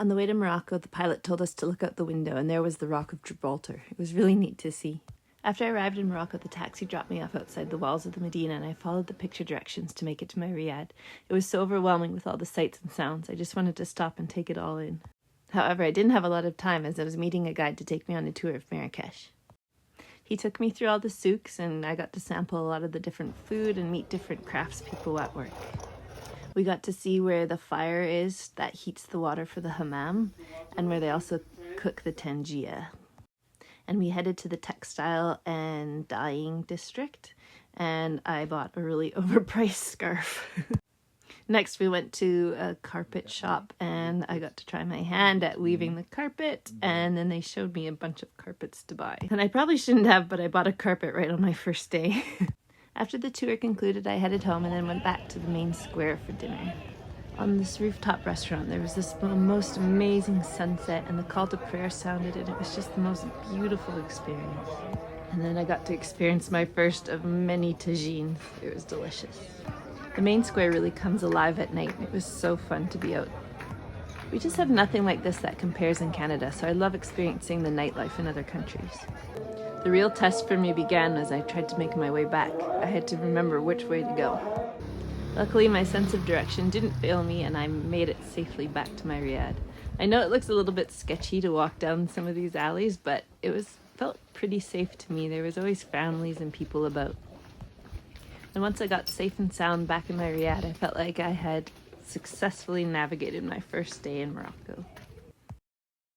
On the way to Morocco, the pilot told us to look out the window, and there was the Rock of Gibraltar. It was really neat to see. After I arrived in Morocco, the taxi dropped me off outside the walls of the Medina, and I followed the picture directions to make it to my riad. It was so overwhelming with all the sights and sounds. I just wanted to stop and take it all in. However, I didn't have a lot of time as I was meeting a guide to take me on a tour of Marrakech. He took me through all the souks, and I got to sample a lot of the different food and meet different craftspeople at work. We got to see where the fire is that heats the water for the hammam, and where they also cook the tangia. And we headed to the textile and dyeing district, and I bought a really overpriced scarf. Next, we went to a carpet shop, and I got to try my hand at weaving the carpet, and then they showed me a bunch of carpets to buy. And I probably shouldn't have, but I bought a carpet right on my first day. After the tour concluded, I headed home and then went back to the main square for dinner. On this rooftop restaurant, there was this most amazing sunset, and the call to prayer sounded, and it was just the most beautiful experience. And then I got to experience my first of many tagines. It was delicious. The main square really comes alive at night, and it was so fun to be out. We just have nothing like this that compares in Canada, so I love experiencing the nightlife in other countries. The real test for me began as I tried to make my way back. I had to remember which way to go. Luckily, my sense of direction didn't fail me, and I made it safely back to my riad. I know it looks a little bit sketchy to walk down some of these alleys, but it felt pretty safe to me. There was always families and people about. And once I got safe and sound back in my riad, I felt like I had successfully navigated my first day in Morocco.